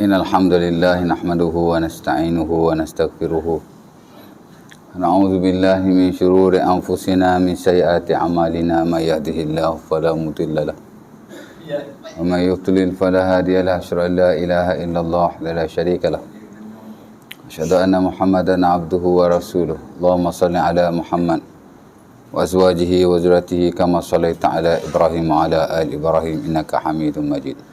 Innal hamdalillah nahmaduhu wa nasta'inuhu wa nastaghfiruh. Na'udzu billahi min shururi anfusina min sayyiati a'malina may yahdihillahu fala mudilla lahu wa may yudlil fala hadiya lahu. Asyhadu an la ilaha illallah wa la syarika lahu. Asyhadu anna Muhammadan abduhu wa rasuluh. Allahumma shalli ala Muhammad wa azwajihi wa dzurriyyatihi kama shallaita ala Ibrahim wa ala ali Ibrahim innaka Hamidum Majid.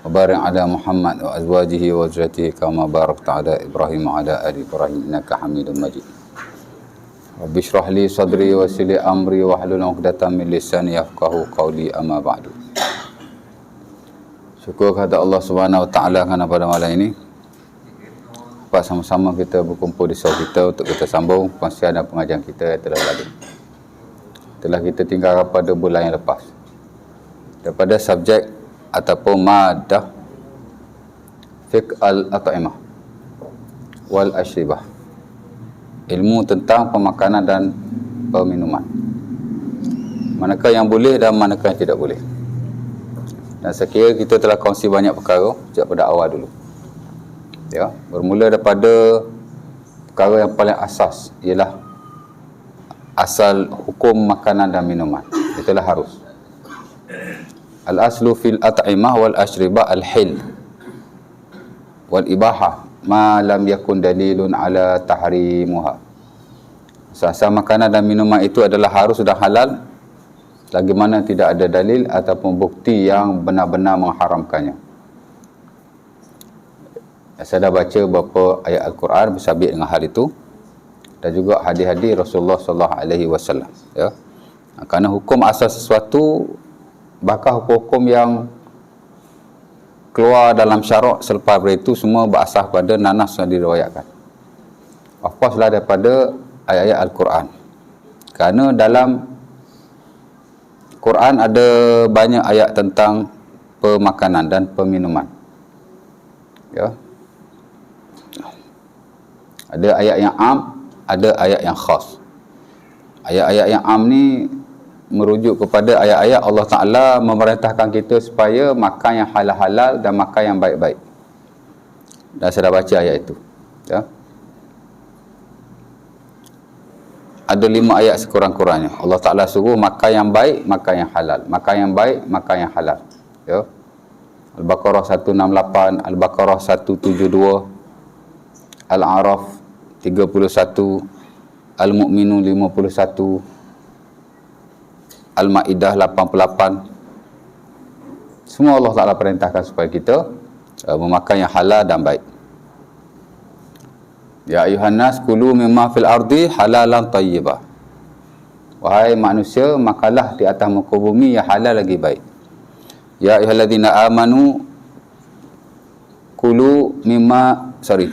Wabarik ala Muhammad wa azwajihi wa dzurriyyatihi kama barakta ala Ibrahim wa ala ali Ibrahim innaka Hamidum Majid. Rabbi shrah li sadri wa yassir li amri wa hlul 'uqdatam min lisani yafqahu qawli, amma ba'du. Syukur kepada Allah Subhanahu wa taala kerana pada malam ini dapat sama-sama kita berkumpul di sahabat kita untuk kita sambung perkongsian dan pengajian kita yang telah lalu. Telah kita tinggalkan pada bulan yang lepas daripada subjek ataupun madah fiqh al-at'imah wal ashribah, ilmu tentang pemakanan dan peminuman, manakah yang boleh dan manakah yang tidak boleh. Dan saya kira kita telah kongsi banyak perkara sejak pada awal dulu ya, bermula daripada perkara yang paling asas ialah asal hukum makanan dan minuman, itulah harus. Al-aslu fil at'imah wal ashribah al-hil wal ibahah ma lam yakun dalilun ala tahrimuha. Asal makanan dan minuman itu adalah harus dan halal selagi mana tidak ada dalil ataupun bukti yang benar-benar mengharamkannya. Saya dah baca beberapa ayat Al-Quran bersabit dengan hal itu dan juga hadis-hadis Rasulullah sallallahu alaihi wasallam ya. Kerana hukum asas sesuatu, bahkan hukum-hukum yang keluar dalam syarak selepas itu semua berasas pada nanas yang diriwayatkan. Of course lah daripada ayat-ayat Al-Quran. Kerana dalam Quran ada banyak ayat tentang pemakanan dan peminuman. Ya. Ada ayat yang am, ada ayat yang khas. Ayat-ayat yang am ni merujuk kepada ayat-ayat Allah Ta'ala memerintahkan kita supaya makan yang halal-halal dan makan yang baik-baik. Dan saya dah baca ayat itu ya. Ada 5 ayat sekurang-kurangnya Allah Ta'ala suruh makan yang baik, makan yang halal, makan yang baik, makan yang halal ya. Al-Baqarah 168, Al-Baqarah 172, Al-A'raf 31, Al-Mu'minun 51, Al-Ma'idah 88. Semua Allah Ta'ala perintahkan supaya kita memakan yang halal dan baik. Ya ayuhan nas kulu mimma fil ardi halalan tayyibah. Wahai manusia, makanlah di atas muka bumi yang halal lagi baik. Ya ayyuhalladzina amanu kulu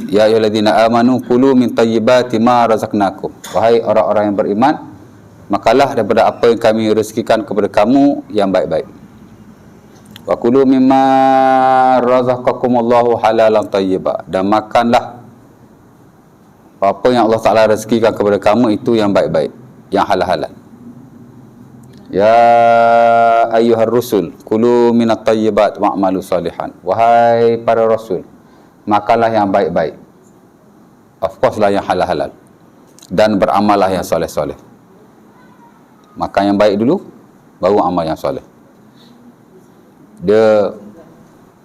ya ayyuhalladzina amanu kulu min tayyibati ma razaqnakum. Wahai orang-orang yang beriman, makalah daripada apa yang kami rezekikan kepada kamu yang baik-baik. Wa kulu mimma razaqakumullahu halalan tayyiba, dan makanlah apa yang Allah Ta'ala rezekikan kepada kamu itu yang baik-baik, yang halal-halal. Ya ayyuhar rusul kulu minat tayyibat wa'malu salihan. Wahai para rasul, makanlah yang baik-baik, of course lah yang halal-halal, dan beramallah yang soleh-soleh. Makan yang baik dulu, baru amal yang soleh. Dia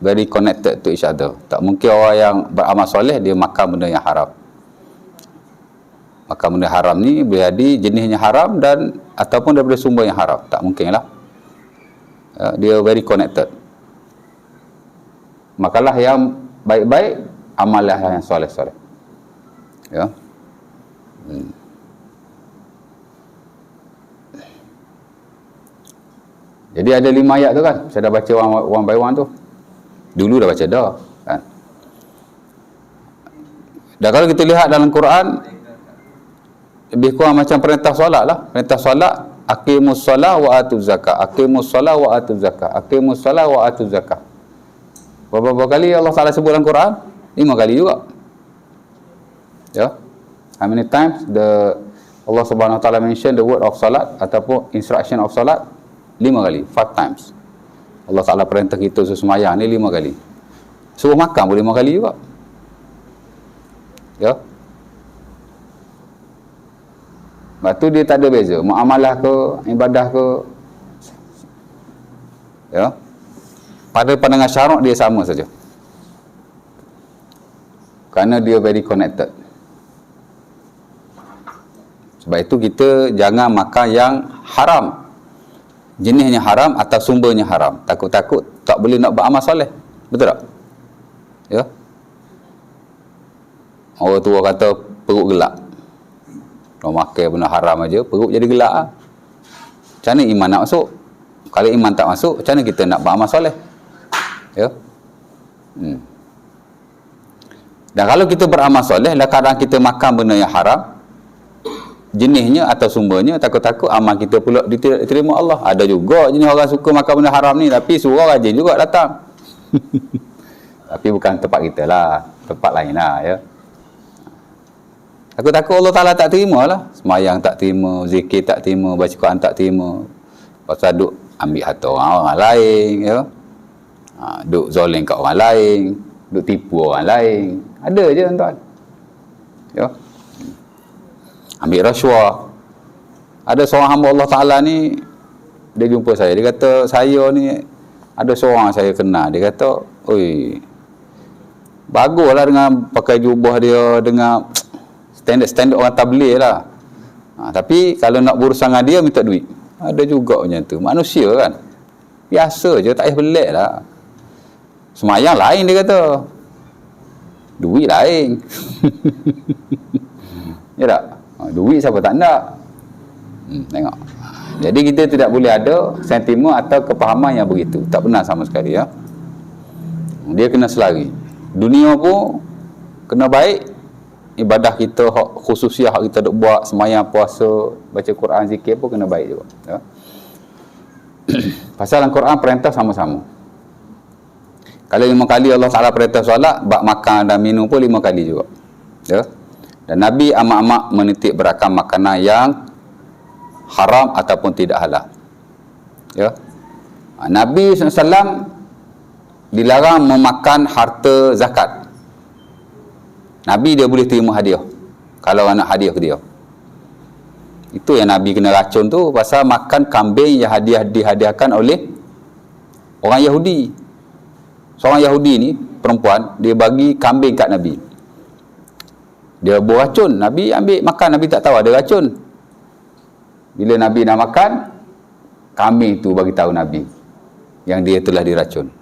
very connected to each other. Tak mungkin orang yang beramal soleh dia makan benda yang haram. Makan benda haram ni boleh jadi jenisnya haram dan ataupun daripada sumber yang haram. Tak mungkin lah. Dia very connected. Makanlah yang baik-baik, amallah yang soleh-soleh. Ya. Jadi ada 5 ayat tu kan, saya dah baca one by one tu. Dulu dah baca dah kan. Dan kalau kita lihat dalam Quran, lebih kurang macam perintah solat lah. Perintah solat, aqimus solat wa atuz zakat, aqimus solat wa atuz zakat, aqimus solat wa atuz zakat. Berapa kali Allah Ta'ala sebut dalam Quran? 5 kali juga ya. How many times Allah Subhanahu Wa Ta'ala mention the word of salat ataupun instruction of salat? 5 kali, 5 times. Allah Ta'ala perintah kita sesemayang ni 5 kali. Suruh makan boleh 5 kali juga. Ya. Lepas tu dia tak ada beza. Muamalah ke, ibadah ke. Ya. Pada pandangan syarak dia sama saja. Kerana dia very connected. Sebab itu kita jangan makan yang haram. Jenisnya haram atau sumbernya haram. Takut-takut tak boleh nak beramal soleh. Betul tak? Ya. Orang tua kata perut gelap. Kalau makan benda haram aja, perut jadi gelap lah. Macam mana iman nak masuk? Kalau iman tak masuk, macam mana kita nak beramal soleh? Ya. Dan kalau kita beramal soleh, lah kadang kita makan benda yang haram, jenisnya atau sumbernya, takut-takut amal kita pula diterima Allah. Ada juga jenis orang suka makan benda haram ni, tapi suruh rajin juga datang. Tapi bukan tempat kita lah, tempat lain lah, ya. Takut-takut Allah Ta'ala tak terima lah. Semayang tak terima, zikir tak terima, baca Quran tak terima. Pasal duk ambil harta orang lain, ya. Duk zoling kat orang lain, duk tipu orang lain. Ada je tuan. Ya. Ambil rasuah. Ada seorang hamba Allah Ta'ala ni, dia jumpa saya, dia kata, saya ni ada seorang saya kenal, dia kata, oi, baguslah dengan pakai jubah dia, dengan standard orang tabligh lah. Tapi kalau nak berurusan dengan dia, minta duit. Ada juga macam tu. Manusia kan, biasa je, tak payah pelik lah. Semayang lain dia kata, duit lain. Ya tak? Duit siapa tak nak? Tengok. Jadi kita tidak boleh ada sentimen atau kepahaman yang begitu. Tak benar sama sekali, ya. Dia kena selari. Dunia pun kena baik. Ibadah kita, khususiah hak kita duk buat, semayang, puasa, baca Quran, zikir pun kena baik juga, ya. Pasal Al-Quran perintah sama-sama. Kalau 5 kali Allah Ta'ala perintah solat, bak makan dan minum pun 5 kali juga, ya. Dan Nabi amat-amat menitik beratkan makanan yang haram ataupun tidak halal, ya. Nabi SAW dilarang memakan harta zakat. Nabi dia boleh terima hadiah kalau nak hadiah ke dia. Itu yang Nabi kena racun tu, pasal makan kambing yang dihadiahkan oleh orang Yahudi. Seorang Yahudi ni, perempuan, dia bagi kambing kat Nabi. Dia buat racun, Nabi ambil makan, Nabi tak tahu ada racun. Bila Nabi nak makan, kambing tu bagi tahu Nabi yang dia telah diracun.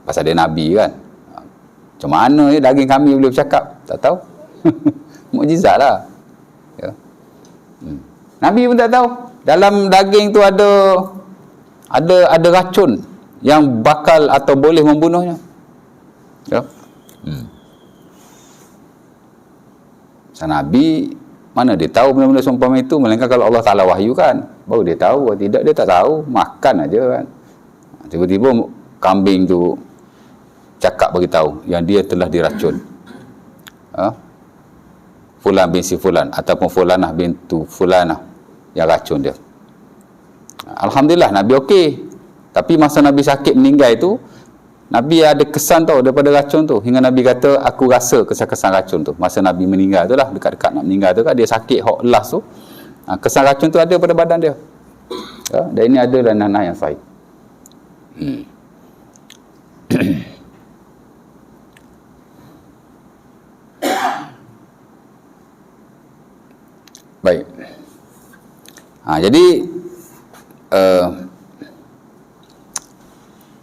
Pasal dia Nabi kan. Macam mana ni daging kambing boleh bercakap? Tak tahu. Mukjizat lah, ya. Nabi pun tak tahu dalam daging tu ada racun yang bakal atau boleh membunuhnya, ya. Nabi mana dia tahu benda-benda seumpama itu, melainkan kalau Allah Ta'ala wahyukan baru dia tahu. Kalau tidak, dia tak tahu, makan aja kan. Tiba-tiba kambing tu cakap beritahu yang dia telah diracun, Fulan bin si Fulan ataupun Fulanah bintu Fulanah yang racun dia. Alhamdulillah Nabi okey. Tapi masa Nabi sakit meninggal itu, Nabi ada kesan tau daripada racun tu, hingga Nabi kata aku rasa kesan-kesan racun tu. Masa Nabi meninggal tu lah, dekat-dekat nak meninggal tu kan, dia sakit hok las tu, kesan racun tu ada pada badan dia, ya. Dan ini ada dalam nanah yang sahih. Baik. Jadi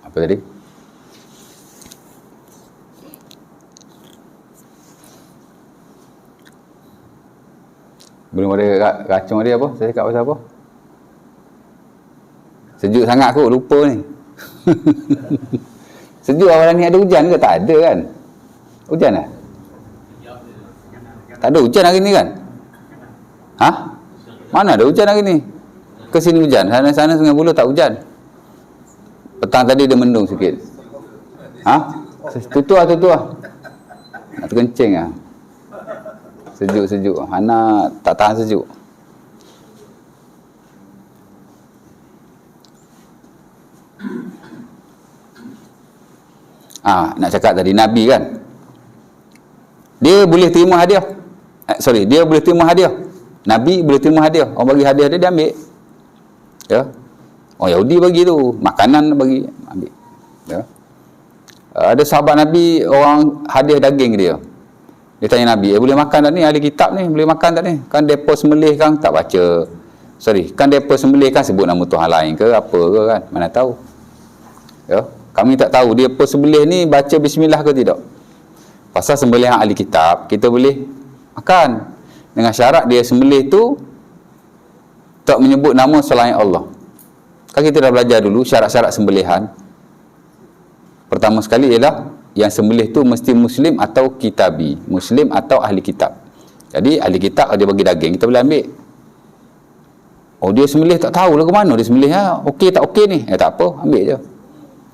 apa tadi? Belum ada racun dia apa? Saya cakap pasal apa? Sejuk sangat aku lupa ni. Sejuk awal ni ada hujan ke? Tak ada kan? Hujan lah? Tak ada hujan hari ni kan? Mana ada hujan hari ni? Ke sini hujan, sana Sungai Buloh tak hujan. Petang tadi dia mendung sikit. Tutup lah. Nak terkencing lah. Sejuk. Hana tak tahan sejuk. Nak cakap tadi Nabi kan, dia boleh terima hadiah. Dia boleh terima hadiah. Nabi boleh terima hadiah. Orang bagi hadiah dia ambil. Ya. Orang Yahudi bagi tu, makanan bagi, ambil. Ya. Ada sahabat Nabi, orang hadiah daging dia. Dia tanya Nabi, boleh makan tak ni? Ahli kitab ni, boleh makan tak ni? Kan depa sembelih kan tak baca. Kan depa sembelih kan sebut nama Tuhan lain ke apa ke kan? Mana tahu. Ya. Kami tak tahu dia sembelih ni baca bismillah ke tidak. Pasal sembelih ahli kitab, kita boleh makan. Dengan syarat dia sembelih tu tak menyebut nama selain Allah. Kan kita dah belajar dulu syarat-syarat sembelihan. Pertama sekali ialah yang sembelih tu mesti Muslim atau kitabi. Muslim atau ahli kitab. Jadi ahli kitab dia bagi daging, kita boleh ambil. Dia sembelih tak tahulah ke mana dia sembelih. Okey tak okey ni? Tak apa, ambil je.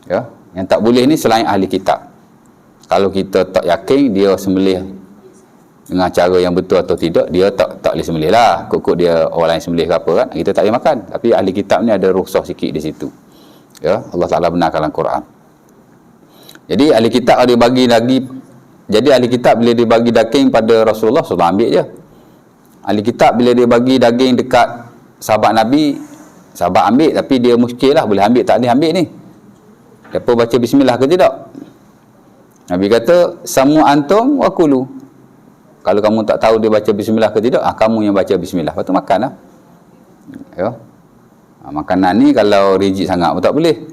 Ya. Yang tak boleh ni selain ahli kitab. Kalau kita tak yakin dia sembelih dengan cara yang betul atau tidak, dia tak boleh sembelih lah. Kok dia orang lain sembelih ke apa kan, kita tak boleh makan. Tapi ahli kitab ni ada rukhsah sikit di situ. Ya, Allah Taala benarkan dalam Quran. Jadi ahli kitab ada bagi lagi. Jadi ahli kitab bila dia bagi daging pada Rasulullah, Rasulullah ambil je. Ahli kitab bila dia bagi daging dekat sahabat Nabi, sahabat ambil, tapi dia muskil lah, boleh ambil tak boleh ambil ni. Depa baca bismillah ke tidak? Nabi kata, samu antum wa kulu. Kalau kamu tak tahu dia baca bismillah ke tidak, kamu yang baca bismillah. Lepas tu makan lah. Ya. Makanan ni kalau rigid sangat pun tak boleh.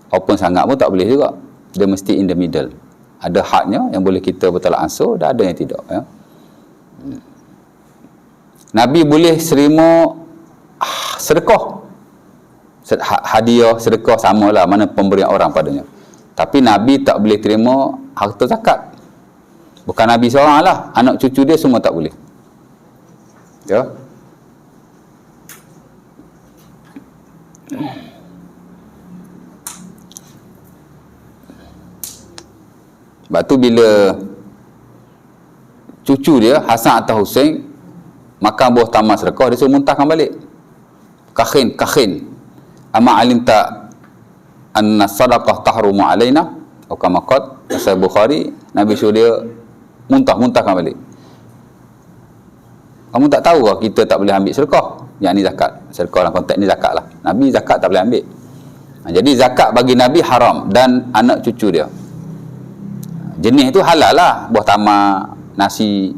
Open sangat pun tak boleh juga. Dia mesti in the middle. Ada hadnya yang boleh kita bertolak ansur, dan ada yang tidak. Ya. Nabi boleh terima sedekah. Hadiah, sedekah samalah mana pemberian orang padanya. Tapi Nabi tak boleh terima harta zakat. Bukan Nabi seorang lah, anak cucu dia semua tak boleh. Ya. Sebab tu bila cucu dia Hasan atau Husain makan buah taman sedekah, dia suruh muntahkan balik. Kakhin ama alimta anna sadaqah tahrumu alaina, atau kama qala Sahih Bukhari, Nabi suruh dia muntahkan balik. Kamu tak tahu lah kita tak boleh ambil sedekah, yang ni zakat. Sedekah dalam konteks ni zakat lah. Nabi zakat tak boleh ambil. Jadi zakat bagi Nabi haram dan anak cucu dia. Jenis tu halal lah, buah tamak, nasi,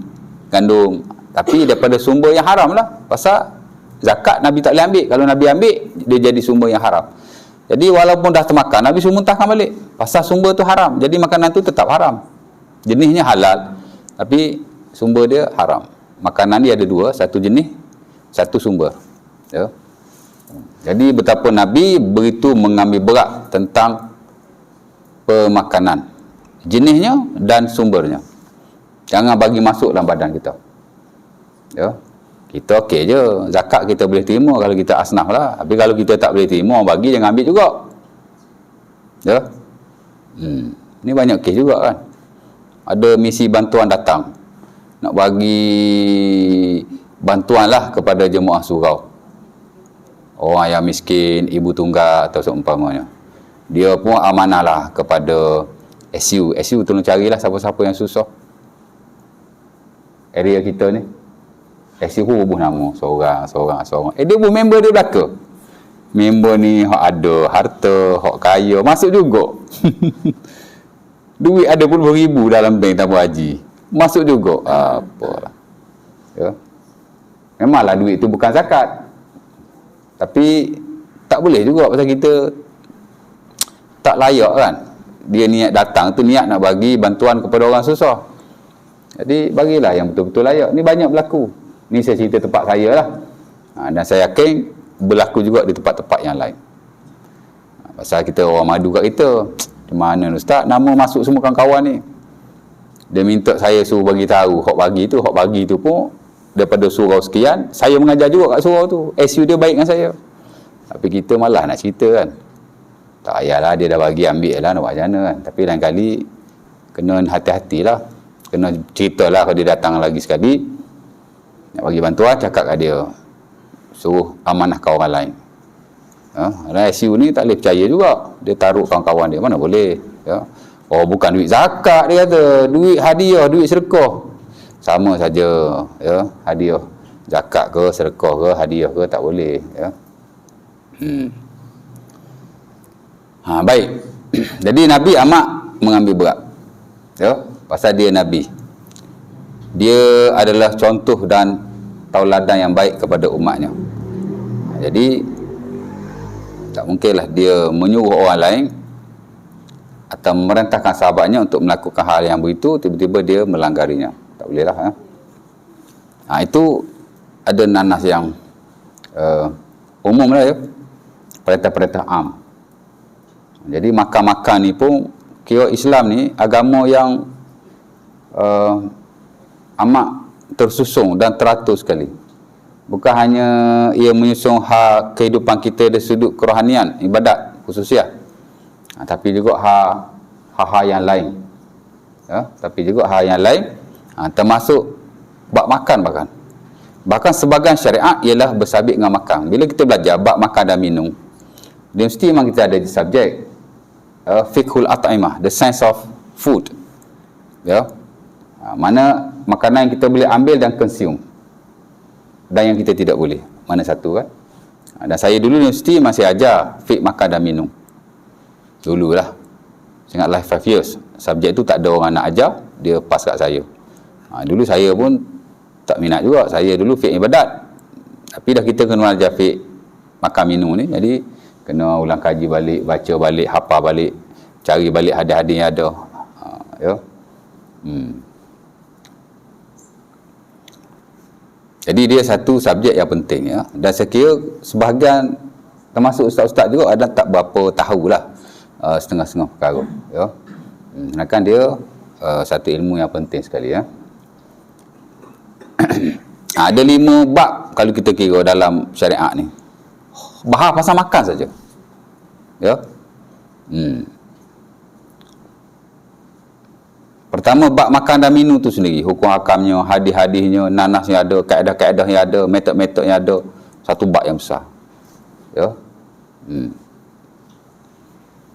gandum, tapi daripada sumber yang haram lah. Pasal zakat Nabi tak boleh ambil. Kalau Nabi ambil, dia jadi sumber yang haram. Jadi walaupun dah termakan, Nabi suruh muntahkan balik. Pasal sumber tu haram, jadi makanan tu tetap haram. Jenisnya halal, tapi sumber dia haram. Makanan dia ada dua, satu jenis, satu sumber. Ya. Jadi betapa Nabi begitu mengambil berat tentang pemakanan, jenisnya dan sumbernya. Jangan bagi masuk dalam badan kita. Ya. Kita okey je, zakat kita boleh terima kalau kita asnaf lah. Tapi kalau kita tak boleh terima, orang bagi, jangan ambil juga. Ya. Ni banyak kes juga kan. Ada misi bantuan datang, nak bagi bantuan lah kepada jemaah surau, orang yang miskin, ibu tunggal atau seumpamanya. Dia pun amanah lah kepada SU. SU tolong carilah siapa-siapa yang susah area kita ni. SU pun bubuh nama seorang. Dia pun member dia belaka. Member ni hak ada harta, hak kaya, masuk juga. Duit ada puluh ribu dalam bank tabung haji, masuk juga. Apalah. Ya. Memanglah duit tu bukan zakat. Tapi tak boleh juga pasal kita tak layak kan. Dia niat datang tu niat nak bagi bantuan kepada orang susah. Jadi bagilah yang betul-betul layak. Ni banyak berlaku. Ni saya cerita tempat saya lah. Dan saya yakin berlaku juga di tempat-tempat yang lain. Pasal kita orang madu kat kita. Di mana Ustaz? Nama masuk semua kawan-kawan ni. Dia minta saya suruh bagi tahu. Hak bagi tu pun daripada surau sekian, saya mengajar juga kat surau tu. SU dia baik dengan saya. Tapi kita malah nak cerita kan. Tak payahlah, dia dah bagi, ambil lah, nak buat macam mana kan. Tapi lain kali kena hati-hatilah. Kena ceritalah kalau dia datang lagi sekali, nak bagi bantuan, cakap kat dia, suruh amanahkan orang lain. SU ni tak boleh percaya juga. Dia taruh kawan-kawan dia, mana boleh. Ya. Oh, bukan duit zakat, dia kata. Duit hadiah, duit sedekah. Sama saja, ya. Hadiah. Zakat ke, sedekah ke, hadiah ke, tak boleh, ya. Baik. Jadi Nabi amat mengambil berat. Ya, pasal dia Nabi. Dia adalah contoh dan tauladan yang baik kepada umatnya. Jadi tak mungkinlah dia menyuruh orang lain atau memerintahkan sahabatnya untuk melakukan hal yang begitu, tiba-tiba dia melanggarinya. Tak bolehlah, ya. Itu ada nanas yang umum lah, ya. Perintah-perintah am. Jadi makan-makan ni pun kira Islam ni agama yang amat tersusung dan teratur sekali. Bukan hanya ia menyusung hak kehidupan kita dari sudut kerohanian, ibadat, khususiah. Tapi juga hal-hal yang lain. Ya, tapi juga hal yang lain, termasuk bab makan bahkan. Bahkan sebahagian syariat ialah bersabit dengan makan. Bila kita belajar bab makan dan minum, dia mesti memang kita ada di subjek fiqhul at'imah, the science of food. Ya. Mana makanan yang kita boleh ambil dan consume dan yang kita tidak boleh. Mana satu, kan? Dan saya dulu universiti masih ajar fiqh makan dan minum. Dululah. Saya ingat 5 years. Subjek tu tak ada orang nak ajar, dia pass kat saya. Dulu saya pun tak minat juga. Saya dulu fiqh ibadat. Tapi dah kita kena ajar fiqh makan minum ni, jadi kena ulang kaji balik, baca balik, hafal balik, cari balik hadis-hadis yang ada. Ya. Jadi dia satu subjek yang penting, ya. Dan saya kira sebahagian termasuk ustaz-ustaz juga ada tak berapa tahulah setengah-setengah perkara, ya. Kan dia satu ilmu yang penting sekali, ya. Ada 5 bab kalau kita kira dalam syariat ni. Bahas pasal makan saja. Ya. Pertama, bab makan dan minum tu sendiri, hukum hakamnya, hadis-hadisnya, nanas yang ada, kaedah-kaedah yang ada, metod-metod yang ada, satu bab yang besar. Ya.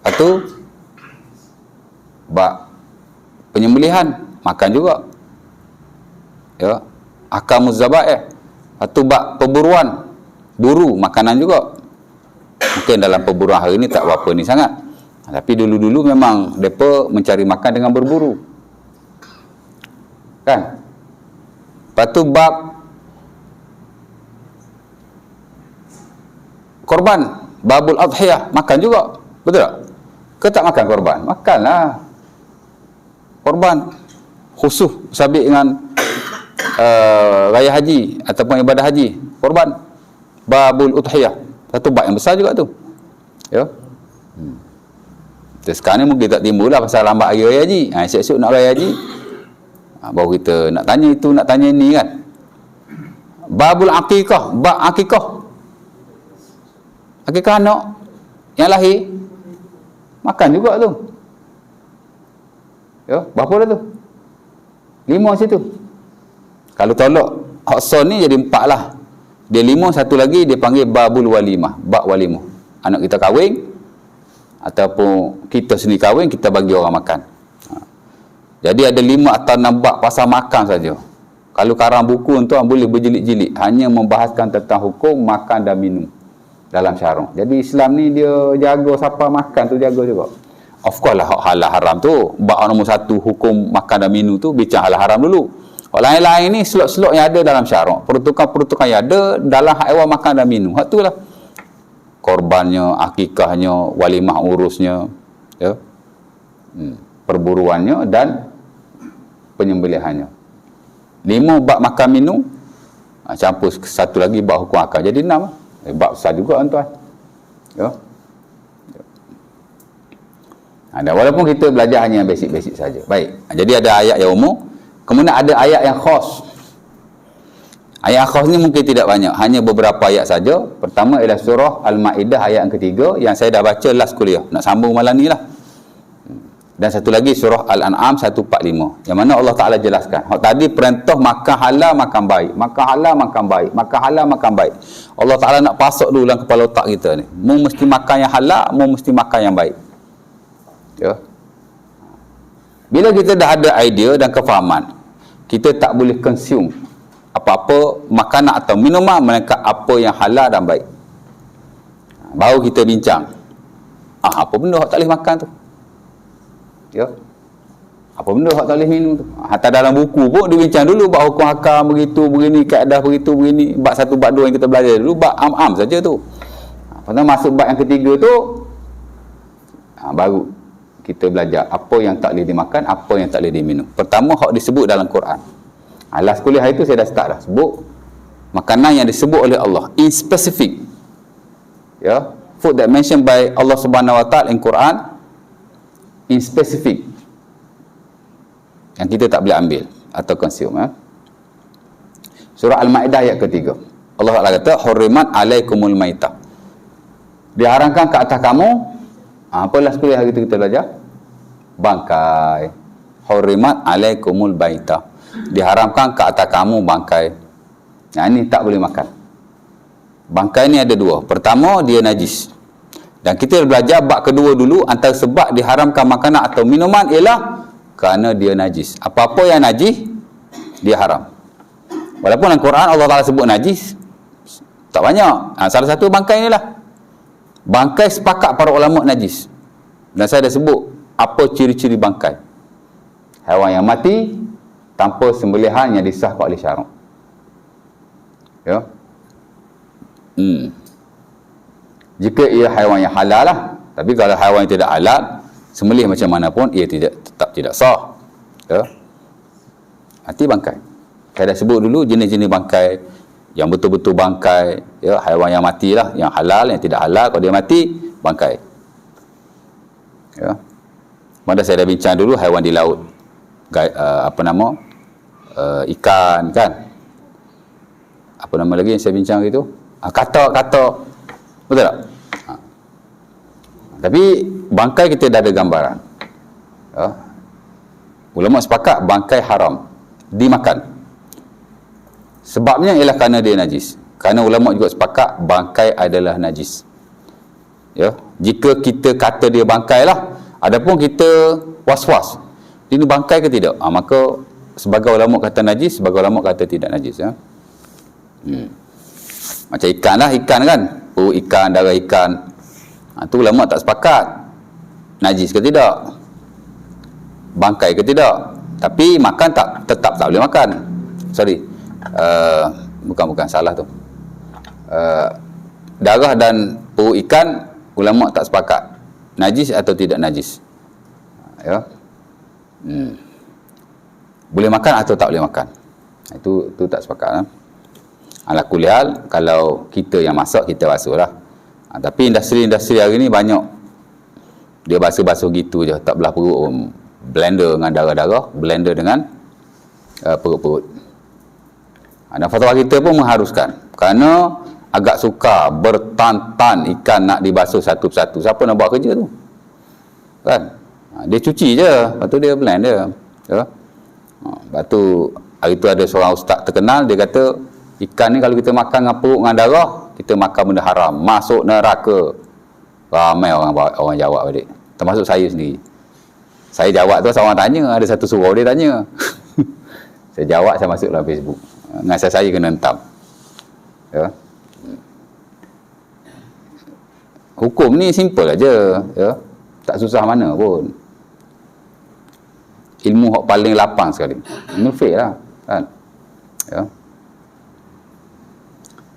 Satu bab penyembelihan, makan juga. Ya. Ahkamuz zabaih. Satu bab perburuan, buru, makanan juga. Mungkin dalam perburuan hari ni tak berapa ni sangat. Tapi dulu-dulu memang mereka mencari makan dengan berburu. Kan? Lepas tu bab korban, babul adhiyah, makan juga. Betul tak? Ke tak makan korban? Makanlah. Korban khusus sabit dengan raya haji ataupun ibadah haji, korban, babul udhiyah, satu bab yang besar juga tu, ya. Terus sekarang ni mungkin tak timbul lah pasal lambat hari raya haji. Esok-esok nak raya haji, baru kita nak tanya itu, nak tanya ini, kan. Babul akikah, bab akikah, akikah anak yang lahir, makan juga tu, ya. Berapa dah tu? 5 situ. Kalau tolak Hokson ni jadi 4 lah. Dia 5, satu lagi dia panggil babul walimah, bab walimah. Anak kita kahwin ataupun kita sendiri kahwin, kita bagi orang makan. Jadi ada 5 atau 6 bab pasal makan saja. Kalau karang buku tuan boleh berjilid-jilid, hanya membahaskan tentang hukum makan dan minum dalam syarak. Jadi Islam ni dia jaga siapa makan tu, jaga juga. Of course lah halal haram tu, bab nombor 1 hukum makan dan minum tu bincang halal haram dulu. Lain-lain ni selok-selok yang ada dalam syarak, peruntukan-peruntukan yang ada dalam hak haiwan makan dan minum. Hak tu lah korbannya, akikahnya, walimah urusnya, ya. Perburuannya dan penyembelihannya. 5 bab makan minum, campur satu lagi bab hukum akal, jadi 6. Bab besar juga, tuan. Ya. Dan walaupun kita belajar hanya basic-basic saja. Baik. Jadi ada ayat yang umum. Kemudian ada ayat yang khas. Ayat khas ni mungkin tidak banyak, hanya beberapa ayat saja. Pertama ialah surah Al-Ma'idah ayat yang ketiga, yang saya dah baca last kuliah. Nak sambung malam ni lah. Dan satu lagi surah Al-An'am 145, yang mana Allah Ta'ala jelaskan. Tadi perintah makan halal, makan baik. Makan halal, makan baik. Makan halal, makan baik. Allah Ta'ala nak pasok dulu dalam kepala otak kita ni. Mu mesti makan yang halal, mu mesti makan yang baik. Ya. Bila kita dah ada idea dan kefahaman, kita tak boleh consume apa-apa makanan atau minuman melainkan apa yang halal dan baik. Baru kita bincang, apa benda hak tak boleh makan tu? Ya. Apa benda hak tak boleh minum tu? Hatta dalam buku pun dia bincang dulu bab hukum hakam begitu, begini, kaedah begitu, begini. Bab 1, bab 2 yang kita belajar dulu, bab am-am saja tu. Lepas tu masuk bab yang ketiga tu, baru kita belajar apa yang tak boleh dimakan, apa yang tak boleh diminum. Pertama, hak disebut dalam Quran. Last kuliah itu saya dah start dah sebut makanan yang disebut oleh Allah in specific. Ya, food that mentioned by Allah Subhanahu Wa Taala in Quran in specific, yang kita tak boleh ambil atau consume. Surah Al-Maidah ayat ketiga. Allah Taala kata, "Hurrimat alaikumul maitah." Diharamkan ke atas kamu, apa last kuliah hari kita belajar? Bangkai. Hurrimat alaikumul maitah. Diharamkan ke atas kamu bangkai. Yang ini tak boleh makan. Bangkai ni ada dua. Pertama, dia najis. Dan kita belajar bab kedua dulu, antara sebab diharamkan makanan atau minuman ialah kerana dia najis. Apa-apa yang najis, dia haram. Walaupun dalam Quran Allah Ta'ala sebut najis, tak banyak. Salah satu bangkai ni lah. Bangkai sepakat para ulama najis. Dan saya dah sebut apa ciri-ciri bangkai. Haiwan yang mati tanpa sembelihan yang disahkan oleh syarak. Ya. Jika ia haiwan yang halal lah. Tapi kalau haiwan yang tidak halal, sembelih macam mana pun ia tetap tidak sah. Ya. Mati bangkai. Saya dah sebut dulu jenis-jenis bangkai. Yang betul-betul bangkai, ya, haiwan yang mati lah, yang halal, yang tidak halal. Kalau dia mati, bangkai. Ya. Mana saya dah bincang dulu haiwan di laut. Ikan kan. Apa nama lagi yang saya bincang itu? Katak. Betul tak? Tapi bangkai kita dah ada gambaran. Ya. Ulama sepakat bangkai haram dimakan. Sebabnya ialah kerana dia najis. Kerana ulama juga sepakat bangkai adalah najis. Ya, jika kita kata dia bangkai lah, adapun kita was-was, ini bangkai ke tidak? Maka sebagai ulama kata najis, sebagai ulama kata tidak najis. Ya. Macam ikan lah, ikan kan, ikan, darah ikan. Itu ulama tak sepakat najis ke tidak, bangkai ke tidak. Tapi makan tetap tak boleh makan. Bukan salah tu. Darah dan perut ikan ulama tak sepakat najis atau tidak najis. Ya. Boleh makan atau tak boleh makan. Itu tak sepakat. Ala kulihal, kalau kita yang masak, kita basuhlah. Tapi industri-industri hari ni banyak dia basuh-basuh gitu je, tak belah perut, blender dengan darah-darah, blender dengan perut-perut. Dan fatwa kita pun mengharuskan, kerana agak sukar bertan-tan ikan nak dibasuh satu persatu. Siapa nak buat kerja tu? Kan? Dia cuci je, lepas tu dia blend dia. Ya? Lepas tu, hari tu ada seorang ustaz terkenal, dia kata, ikan ni kalau kita makan dengan perut dengan darah, kita makan benda haram, masuk neraka. Ramai orang jawab balik, termasuk saya sendiri. Saya jawab tu, seorang tanya, ada satu surau dia tanya. Saya jawab, saya masuk dalam Facebook. Ngasih saya kena hentam. Ya. Hukum ni simple aja, ya. Tak susah mana pun. Ilmu hak paling lapang sekali. Ilmu fiqh lah, kan. Ya.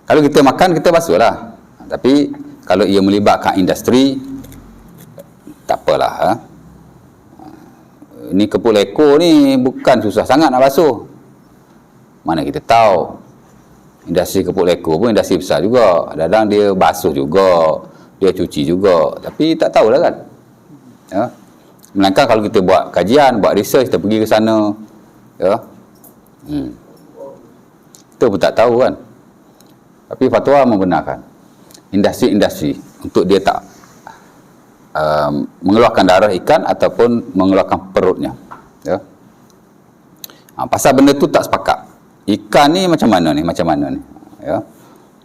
Kalau kita makan, kita basuhlah. Tapi kalau ia melibatkan industri, tak apalah. Ha? Ni kepul ekor ni bukan susah sangat nak basuh. Mana kita tahu, industri kepul ekor pun industri besar juga. Kadang-kadang dia basuh juga, dia cuci juga. Tapi tak tahulah kan. Ya? Melainkan kalau kita buat kajian, buat research, kita pergi ke sana. Ya? Kita pun tak tahu kan. Tapi fatwa membenarkan industri-industri untuk dia tak mengeluarkan darah ikan ataupun mengeluarkan perutnya. Ya? Pasal benda tu tak sepakat. Ikan ni macam mana ni? Ya?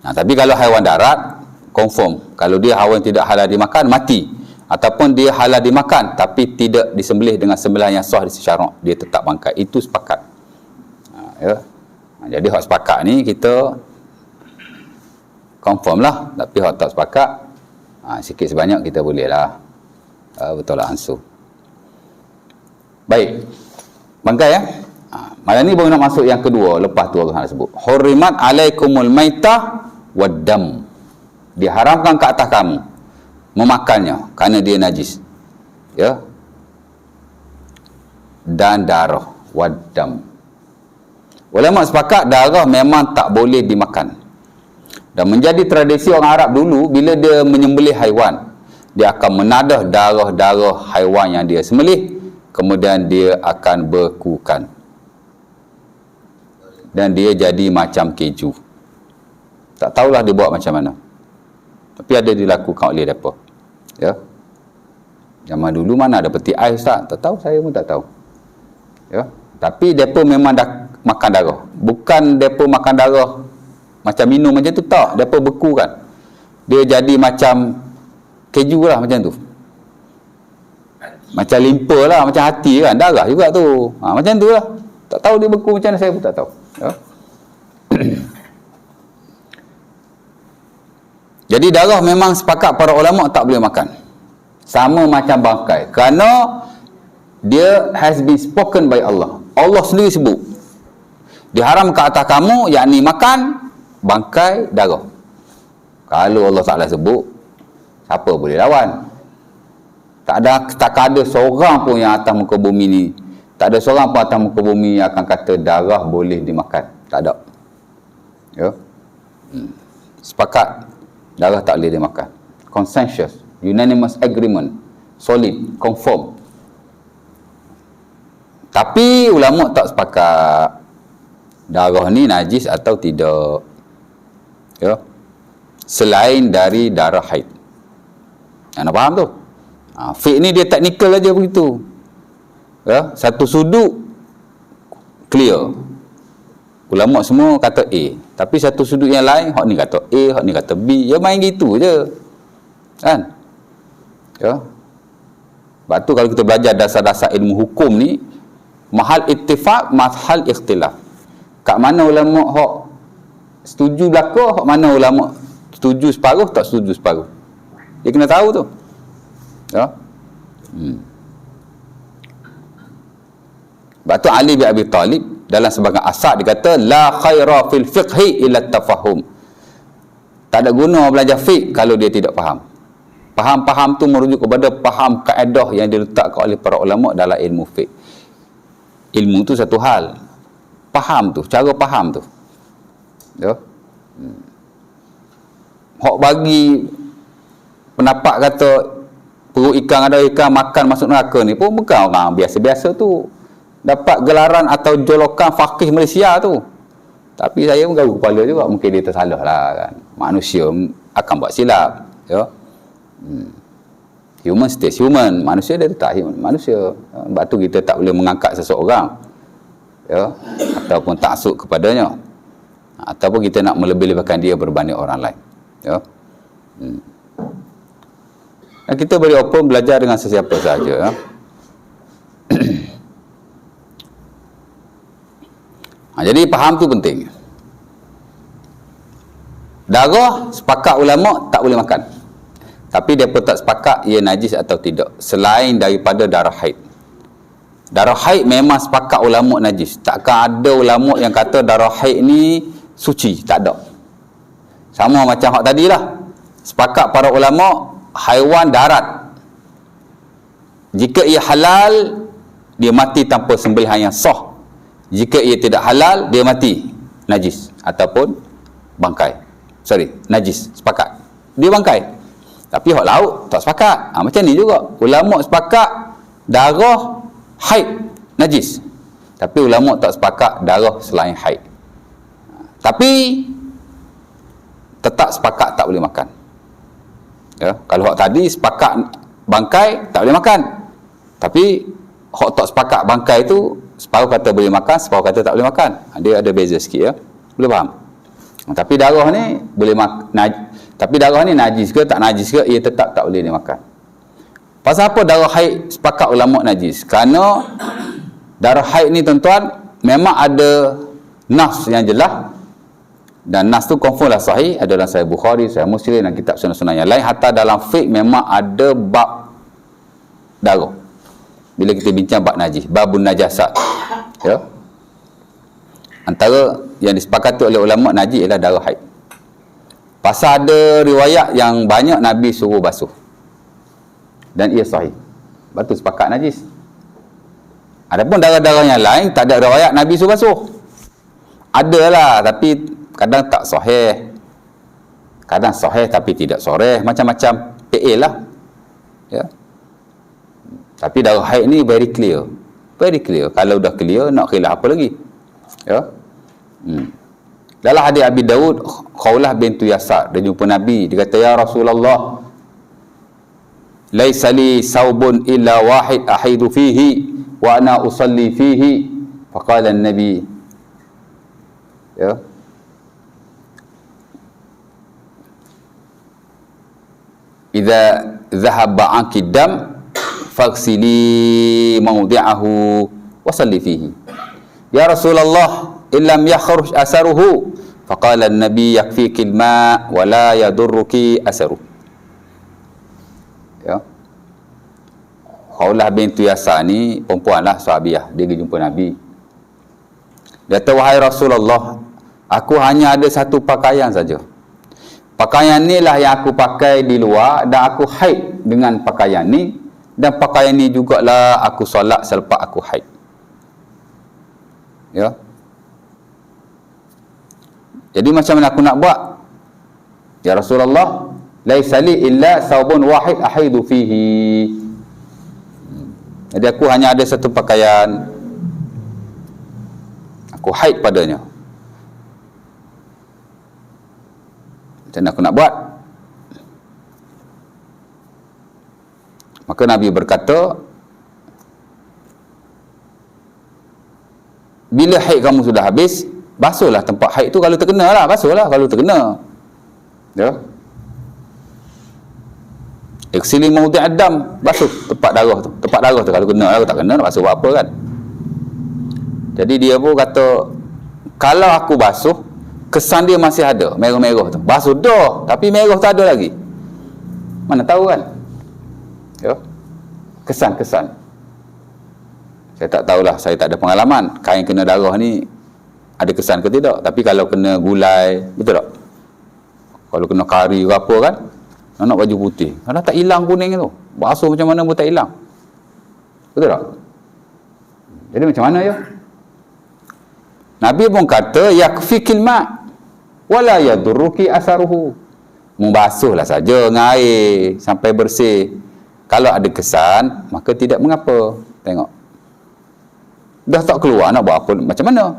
Tapi kalau haiwan darat, confirm. Kalau dia haiwan tidak halal dimakan, mati. ataupun dia halal dimakan tapi tidak disembelih dengan sembelihan yang sah di syarak, dia tetap bangkai. Itu sepakat. Ya. Jadi hak sepakat ni kita confirm lah, tapi hak tak sepakat sikit sebanyak kita boleh lah betul lah ansur. Baik, bangkai ya. Malam ni baru nak masuk yang kedua, lepas tu Allah sebut hurimat alaikumul maitah wad dam, diharamkan ke atas kamu memakannya kerana dia najis, ya, dan darah wad dam. Ulama sepakat darah memang tak boleh dimakan, dan menjadi tradisi orang Arab dulu, bila dia menyembelih haiwan, dia akan menadah darah-darah haiwan yang dia sembelih, kemudian dia akan bekukan dan dia jadi macam keju. Tak tahulah dia buat macam mana, tapi ada dilakukan oleh mereka, ya. Zaman dulu mana ada peti ais tak tahu, saya pun tak tahu, ya. Tapi mereka memang dah makan darah. Bukan mereka makan darah macam minum macam tu, tak. Mereka bekukan, dia jadi macam keju lah, macam tu, macam limpa lah, macam hati kan, darah juga tu, macam tu lah. Tak tahu dia beku macam mana, saya pun tak tahu, ya. Jadi darah memang sepakat para ulama tak boleh makan, sama macam bangkai, kerana dia has been spoken by Allah. Allah sendiri sebut diharam ke atas kamu, yakni makan bangkai darah. Kalau Allah Ta'ala sebut, siapa boleh lawan? Tak ada seorang pun yang atas muka bumi ni, tak ada seorang pun atas muka bumi yang akan kata darah boleh dimakan. Tak ada, ya. Sepakat darah tak boleh dimakan, consensus, unanimous agreement, solid, confirm. Tapi ulama tak sepakat darah ni najis atau tidak, ya, selain dari darah haid. Anda faham tu? Fiqh ni dia teknikal aja begitu, ya. Satu sudut clear, ulama semua kata A, tapi satu sudut yang lain, hak ni kata A, hak ni kata B, ya main gitu je kan, ya. Sebab tu kalau kita belajar dasar-dasar ilmu hukum ni, mahal ittifaq, mahal ikhtilaf. Kat mana ulama hak setuju belaka, hak mana ulama setuju separuh, tak setuju separuh. Dia kena tahu tu, ya. Sebab tu Ali bin Abi Talib dalam sebagian asar dia kata la khaira fil fiqhi illa tafahum. Tak ada guna belajar fiqh kalau dia tidak faham. Faham tu merujuk kepada faham kaedah yang diletakkan oleh para ulama dalam ilmu fiqh. Ilmu tu satu hal, faham tu, cara faham tu, ya. Hak bagi pendapat kata perut ikan, ada ikan makan masuk neraka ni pun bukan orang biasa-biasa tu dapat gelaran atau jolokan faqih Malaysia tu. Tapi saya pun garu kepala juga, mungkin dia tersalah lah kan. Manusia akan buat silap, ya. Human stays human, manusia dia tetap manusia. Sebab tu kita tak boleh mengangkat seseorang, ya, ataupun taksub kepadanya, ataupun kita nak melebih-lebihkan dia berbanding orang lain, ya. Dan kita beri open belajar dengan sesiapa sahaja, ya. Jadi faham tu penting. Darah sepakat ulama tak boleh makan, tapi dia pun tak sepakat ia najis atau tidak, selain daripada darah haid. Darah haid memang sepakat ulama najis. Takkan ada ulama yang kata darah haid ni suci, tak ada. Sama macam hak tadilah, sepakat para ulama haiwan darat, jika ia halal dia mati tanpa sembelihan yang sah, jika ia tidak halal dia mati najis ataupun bangkai. Najis, sepakat dia bangkai. Tapi hak laut tak sepakat. Macam ni juga, ulama sepakat darah haid najis, tapi ulama tak sepakat darah selain haid. Tapi tetap sepakat tak boleh makan, ya. Kalau hak tadi sepakat bangkai tak boleh makan, tapi hak tak sepakat bangkai tu separuh kata boleh makan, separuh kata tak boleh makan. Dia ada beza sikit, ya. Boleh faham? Tapi darah ni boleh tapi darah ni najis ke tak najis ke, ia tetap tak boleh dimakan. Pasal apa darah haid sepakat ulama najis? Kerana darah haid ni tuan-tuan memang ada nas yang jelas, dan nas tu confirm lah sahih, ada dalam Sahih Bukhari, Sahih Muslim dan kitab sunnah-sunnah yang lain. Hatta dalam fiqh memang ada bab darah. Bila kita bincang bab najis, babun najasat, ya, antara yang disepakati oleh ulama najis ialah darah haid. Pasal ada riwayat yang banyak Nabi suruh basuh dan ia sahih, batu sepakat najis. Adapun darah-darah yang lain tak ada riwayat Nabi suruh basuh. Adalah, tapi kadang tak sahih, kadang sahih tapi tidak soreh, macam-macam PA lah, ya. Tapi darah haid ni very clear. Kalau dah clear, nak khilaf apa lagi, ya. Dalam hadis Abi Daud, Khawlah bintu Yasar, dia jumpa Nabi, dia kata, ya Rasulullah, laisa li saubun illa wahid ahidu fihi wa ana usalli fihi. Faqala an-nabi, ya, idza dhahaba anki dam faghsili mawdi'ahu wa salli fihi. Ya Rasulullah, illam yakhruj asaruhu. Faqala an-nabi yakfiki al-ma' wa la yadurruki asaruhu. Ya. Khawlah bintu Yasar ni perempuan lah, sahabiah. Dia pergi jumpa Nabi. Dia kata, wahai Rasulullah, aku hanya ada satu pakaian saja. Pakaian ni lah yang aku pakai di luar, dan aku haid dengan pakaian ni, dan pakaian ni jugalah aku solat selepas aku haid. Ya. Jadi macam mana aku nak buat? Ya Rasulullah, laisa li illa saubun wahid ahidu fihi. Jadi aku hanya ada satu pakaian, aku haid padanya. Macam mana aku nak buat? Maka Nabi berkata, bila haid kamu sudah habis, basuhlah tempat haid tu kalau terkena lah, basuhlah kalau terkena. Ya. Iksili mawdi' ad-dam, basuh tempat darah tu. Tempat darah tu kalau kena, kalau tak kena nak basuh apa kan. Jadi dia pun kata, kalau aku basuh, kesan dia masih ada, merah-merah tu. Basuh dah, tapi merah tu ada lagi. Mana tahu kan? Ya. Kesan-kesan. Saya tak tahulah, saya tak ada pengalaman kain kena darah ni ada kesan ke tidak. Tapi kalau kena gulai, betul tak? Kalau kena kari ke apa kan, nak baju putih, kalau tak hilang kuning tu, basuh macam mana pun tak hilang. Betul tak? Jadi macam mana ya? Nabi pun kata, yakfikil ma' wala yadurruki asaruhu. Membasuhlah saja dengan air sampai bersih. Kalau ada kesan, maka tidak mengapa. Tengok, dah tak keluar, nak buat apa, macam mana?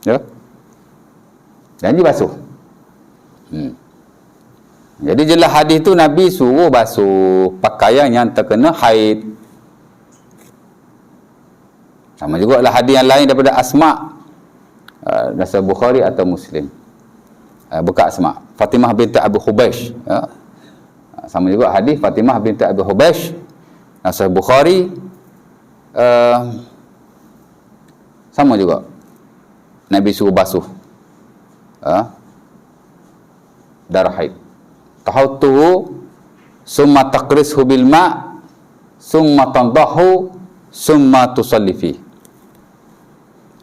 Ya. Janji basuh. Jadi jelas hadis tu Nabi suruh basuh pakaian yang terkena haid. Sama juga lah hadis yang lain daripada Asma, Sahih Bukhari atau Muslim. Bukan Asma, Fatimah binti Abu Hubaish, ya. Sama juga hadis Fatimah binti Abu Hubaish, Sahih Bukhari. Sama juga Nabi suruh basuh darah haid. Tahautuhu summa taqrishu bil ma' summa tandahu summa tusalli fi.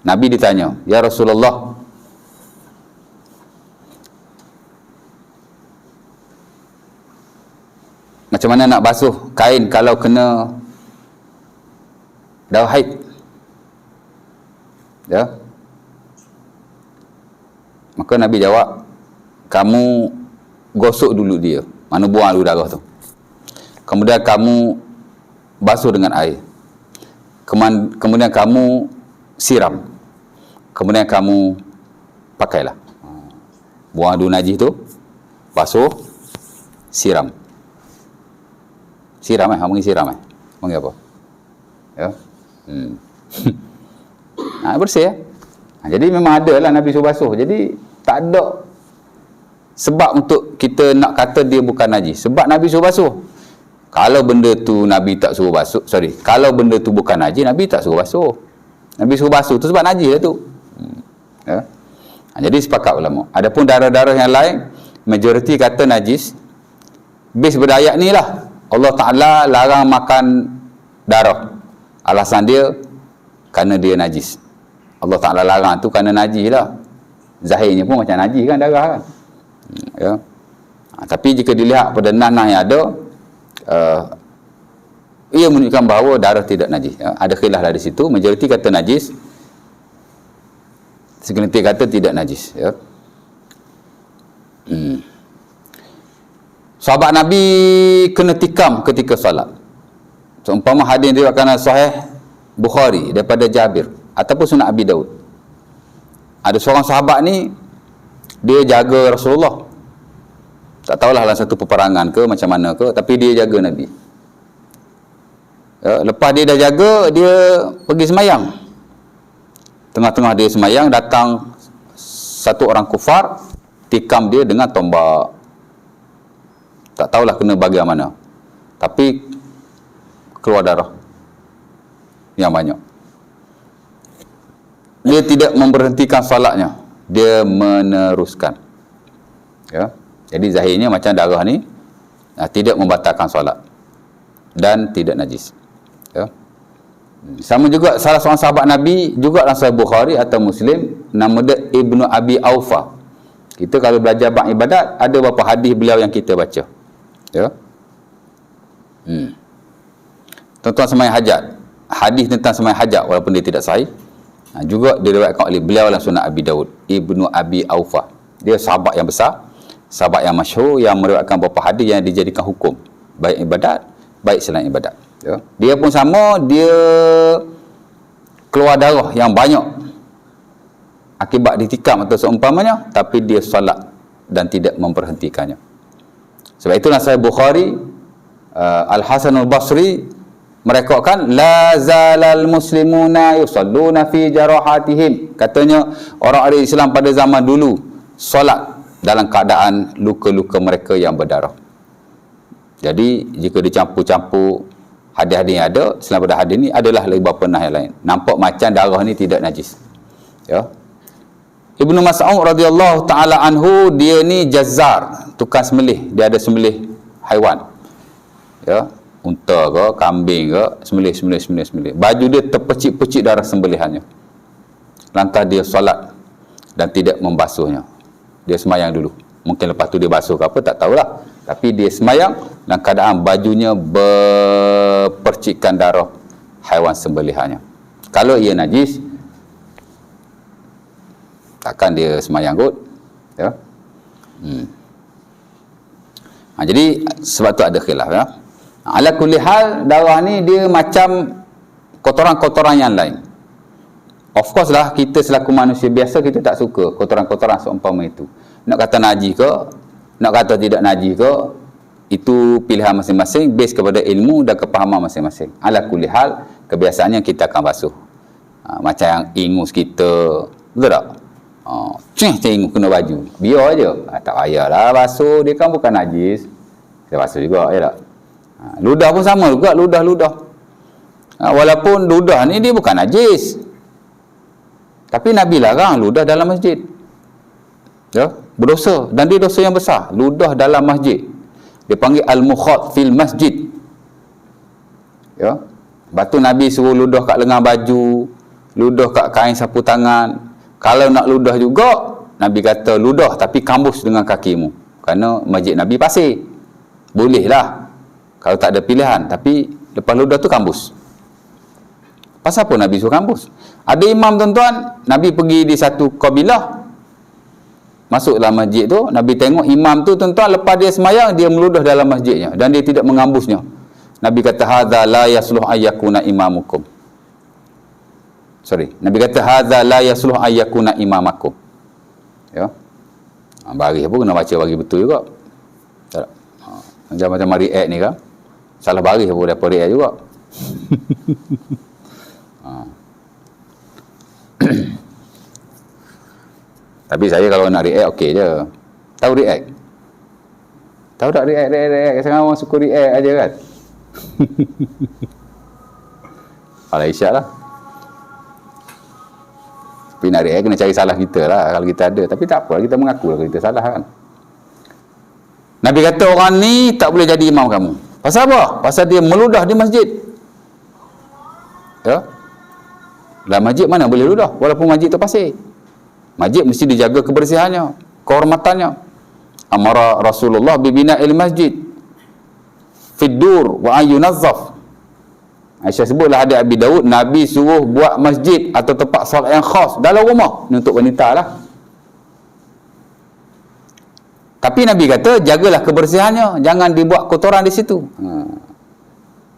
Nabi ditanya, ya Rasulullah, macam mana nak basuh kain kalau kena darah haid? Ya. Maka Nabi jawab, kamu gosok dulu dia, mana buang dulu darah tu. Kemudian kamu basuh dengan air. Kemudian kamu siram. Kemudian kamu pakailah. Buang dulu najis tu, basuh, siram. Siram panggil siram panggil apa? Ya. Bersih ya. Jadi memang ada lah Nabi suruh basuh. Jadi tak ada sebab untuk kita nak kata dia bukan najis. Sebab Nabi suruh basuh. Kalau benda tu Nabi tak suruh basuh, kalau benda tu bukan najis, Nabi tak suruh basuh. Nabi suruh basuh tu sebab najis lah tu. Ya. Jadi sepakat ulama. Adapun darah-darah yang lain, majoriti kata najis. Base berdayat ni lah, Allah Ta'ala larang makan darah. Alasan dia kerana dia najis. Allah Ta'ala larang tu kerana najis lah. Zahirnya pun macam najis kan darah kan. Ya. Tapi jika dilihat pada nas-nas yang ada, ia menunjukkan bahawa darah tidak najis. Ya. Ada khilaf lah di situ. Majoriti kata najis, segelintir kata tidak najis. Ya. Sahabat Nabi kena tikam ketika salat. Seumpama hadis diriwayatkan sahih Bukhari daripada Jabir ataupun Sunan Abi Daud. Ada seorang sahabat ni, dia jaga Rasulullah. Tak tahulah dalam satu peperangan ke macam mana ke, tapi dia jaga Nabi. Ya, lepas dia dah jaga, dia pergi semayang. Tengah-tengah dia semayang, datang satu orang kufar, tikam dia dengan tombak. Tak tahulah kena bahagian mana, tapi keluar darah yang banyak. Dia tidak memberhentikan salatnya, dia meneruskan. Ya. Jadi zahirnya macam darah ni tidak membatalkan salat dan tidak najis. Ya. Sama juga salah seorang sahabat Nabi juga dalam Sahih Bukhari atau Muslim, nama dia Ibnu Abi Aufa. Kita kalau belajar bab ibadat, ada beberapa hadis beliau yang kita baca. Ya. Tuan-tuan sembahyang hajat, hadis tentang sembahyang hajat walaupun dia tidak sahih, juga diriwayatkan oleh beliau dalam Sunan Abi Daud, Ibnu Abi Aufa. Dia sahabat yang besar, sahabat yang masyhur, yang meriwayatkan beberapa hadis yang dijadikan hukum, baik ibadat, baik selain ibadat. Ya. Dia pun sama, dia keluar darah yang banyak akibat ditikam atau seumpamanya, tapi dia salat dan tidak memperhentikannya. Sebab itulah Sahih Bukhari, Al-Hasan Al-Basri merekodkan, la zalal muslimuna yusalluna fi jarahatihim. Katanya orang Islam pada zaman dulu solat dalam keadaan luka-luka mereka yang berdarah. Jadi jika dicampur-campur hadis-hadis yang ada, selain pada hadis ni adalah lagi beberapa nas yang lain. Nampak macam darah ni tidak najis. Ya. Ibnu Mas'ud radhiyallahu taala anhu, dia ni jazzar, tukang sembelih. Dia ada sembelih haiwan. Ya, unta ke, kambing ke, sembelih. Baju dia terpecik-pecik darah sembelihannya. Lantas dia solat dan tidak membasuhnya. Dia semayang dulu. Mungkin lepas tu dia basuh ke apa, tak tahulah. Tapi dia semayang dalam keadaan bajunya berpercikan darah haiwan sembelihannya. Kalau ia najis, takkan dia semayang kot. Ya. Jadi sebab tu ada khilaf. Ya. Ala kulli hal, darah ni dia macam kotoran-kotoran yang lain. Of course lah, kita selaku manusia biasa, kita tak suka kotoran-kotoran seumpama itu. Nak kata najis ke, nak kata tidak najis ke, itu pilihan masing-masing base kepada ilmu dan kepahaman masing-masing. Ala kulli hal, kebiasaannya kita akan basuh. Macam yang ingus kita, betul tak? Ingus kena baju, biar je. Tak payahlah basuh, dia kan bukan najis. Kita basuh juga, ya tak? Ludah pun sama juga, ludah. Walaupun ludah ni dia bukan najis, tapi Nabi larang ludah dalam masjid. Ya, berdosa, dan dia dosa yang besar, ludah dalam masjid. Dia panggil al-mukhat fil masjid. Ya. Batu Nabi suruh ludah kat lengan baju, ludah kat kain sapu tangan. Kalau nak ludah juga, Nabi kata ludah tapi kambus dengan kakimu. Kerana masjid Nabi pasir. Bolehlah kalau tak ada pilihan, tapi lepas ludah tu kambus. Pasal apa Nabi suruh kambus? Ada imam, tuan-tuan, Nabi pergi di satu kabilah, masuk dalam masjid tu, Nabi tengok imam tu, tuan-tuan, lepas dia semayang, dia meludah dalam masjidnya dan dia tidak mengambusnya. Nabi kata, hadza la yasluh ayyakuna imamukum. Nabi kata, hadza la yasluh ayyakuna imamakum. Ya. Baris pun kena baca bagi betul juga. Tak. Macam riak ni kan, salah baris pun dapat riak juga. Tapi saya kalau nak react okey je. Tahu react? Tahu tak react? Sekarang orang suka react aja kan. Kalau isyak lah. Tapi nak react kena cari salah kita lah kalau kita ada. Tapi tak apa, kita mengaku lah kalau kita salah kan. Nabi kata orang ni tak boleh jadi imam kamu. Pasal apa? Pasal dia meludah di masjid. Ya. Dalam masjid mana boleh ludah walaupun masjid tu pasir. Masjid mesti dijaga kebersihannya, kehormatannya. Amara Rasulullah bibina'il masjid fiddur wa ayunazzaf. Aisyah sebutlah hadis Abi Daud, Nabi suruh buat masjid atau tempat solat yang khas dalam rumah. Ini untuk wanita lah. Tapi Nabi kata jagalah kebersihannya, jangan dibuat kotoran di situ.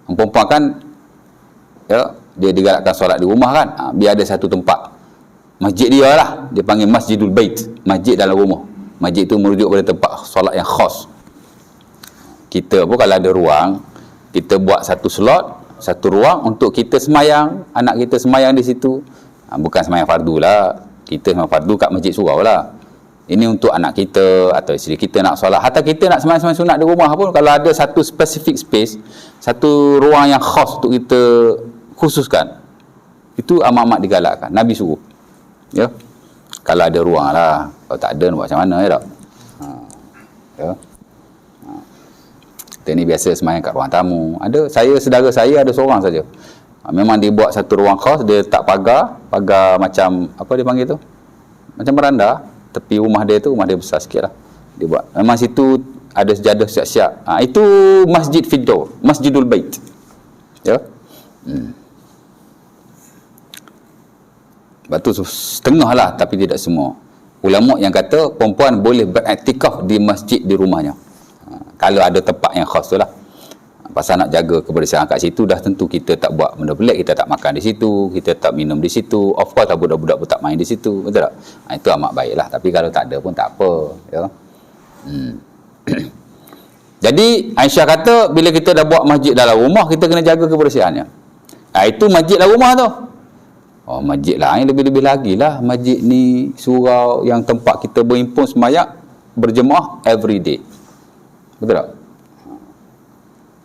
Perempuan kan ya, dia digalakkan solat di rumah kan, biar ada satu tempat masjid dia lah, dia panggil Masjidul Bait, masjid dalam rumah. Masjid itu merujuk pada tempat solat yang khas. Kita pun kalau ada ruang, kita buat satu slot, satu ruang untuk kita semayang, anak kita semayang di situ. Bukan semayang fardu lah, kita semayang fardu kat masjid surau lah. Ini untuk anak kita atau isteri kita nak solat, atau kita nak semayang sunat di rumah pun, kalau ada satu specific space, satu ruang yang khas untuk kita khususkan, itu amat-amat digalakkan. Nabi suruh. Ya. Kalau ada ruang lah. Kalau tak ada, nak buat macam mana ya tak? Ya. Kita ni biasa semayang kat ruang tamu. Ada, saudara saya ada seorang saja. Memang dia buat satu ruang khas, dia tak pagar macam, apa dia panggil tu? Macam beranda. Tepi rumah dia tu, rumah dia besar sikit lah. Dia buat. Memang situ ada sejadah siap-siap. Itu Masjid Fiddur, Masjidul Bait. Ya. Sebab tu setengah lah, tapi tidak semua. Ulama yang kata perempuan boleh beriktikaf di masjid di rumahnya. Kalau ada tempat yang khas tu lah. Pasal nak jaga kebersihan kat situ, dah tentu kita tak buat benda pelik, kita tak makan di situ, kita tak minum di situ. Of course, budak-budak pun tak main di situ. Betul tak? Itu amat baik lah. Tapi kalau tak ada pun tak apa. Ya. Jadi, Aisyah kata, bila kita dah buat masjid dalam rumah, kita kena jaga kebersihannya. Itu masjid dalam rumah tu. Oh, masjid lain lebih-lebih lagi lah. Masjid ni surau yang tempat kita berhimpun semayang, berjemaah every day. Betul tak?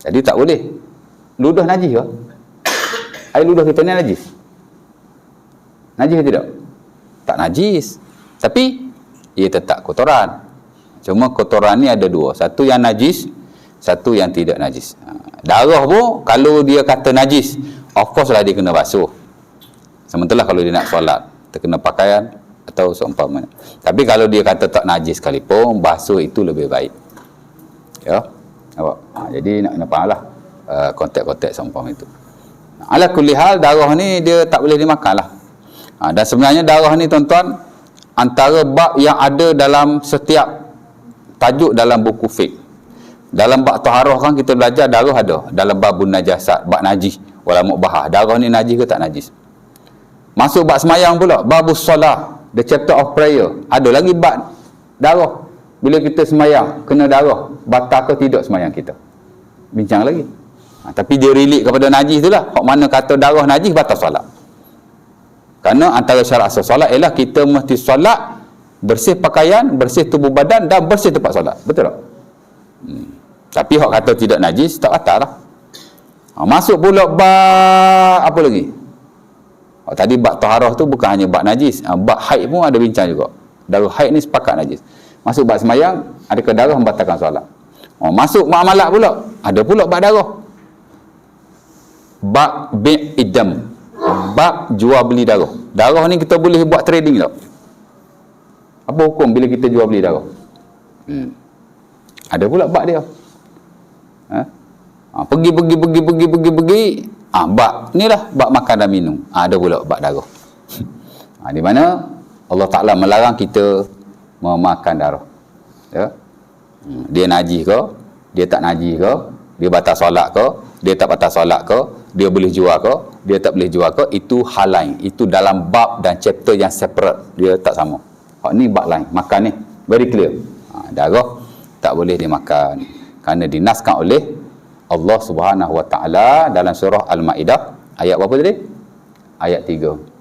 Jadi tak boleh. Ludah najis ke? Air ludah kita ni najis? Najis ke tidak? Tak najis. Tapi ia tetap kotoran. Cuma kotoran ni ada dua. Satu yang najis, satu yang tidak najis. Darah pun kalau dia kata najis, of course lah dia kena basuh. Sementara kalau dia nak solat, terkena pakaian atau seumpamanya. Tapi kalau dia kata tak najis sekalipun, basuh itu lebih baik. Ya. Nampak? Jadi nak faham lah konteks-konteks seumpama itu. Ala kulli hal, darah ni dia tak boleh dimakan lah. Dan sebenarnya darah ni tuan-tuan, antara bab yang ada dalam setiap tajuk dalam buku fiqh. Dalam bab taharah kan kita belajar darah ada. Dalam babun najasat, bab najis, wala mubahah. Darah ni najis ke tak najis? Masuk bab semayang pula, babus solah, the chapter of prayer. Ada lagi bab darah. Bila kita semayang, kena darah, batal ke tidak semayang kita? Bincang lagi. Tapi dia relate kepada najis tu lah. Hak mana kata darah najis, batal solat. Kerana antara syarat asal solat ialah kita mesti solat, bersih pakaian, bersih tubuh badan dan bersih tempat solat. Betul tak? Tapi hak kata tidak najis, tak batal lah. Masuk pula bab apa lagi? Tadi bab taharah tu bukan hanya bab najis. Bab haid pun ada bincang juga. Darah haid ni sepakat najis. Masuk bab semayang, adakah darah membatalkan solat? Masuk muamalat pula, ada pula bab darah. Bab bi'idam, bab jual beli darah. Darah ni kita boleh buat trading tak? Apa hukum bila kita jual beli darah? Ada pula bab dia. Pergi. Bab ni lah, bab makan dan minum. Ada pula bab darah. Di mana Allah Ta'ala melarang kita memakan darah. Ya? Dia najis ke? Dia tak najis ke? Dia batal solat ke? Dia tak batal solat ke? Dia boleh jual ke? Dia tak boleh jual ke? Itu hal lain. Itu dalam bab dan chapter yang separate. Dia tak sama. Ni bab lain. Makan ni very clear. Darah tak boleh dimakan. Kerana dinaskan oleh Allah Subhanahu Wa Ta'ala dalam surah Al-Ma'idah. Ayat berapa tadi? Ayat 3.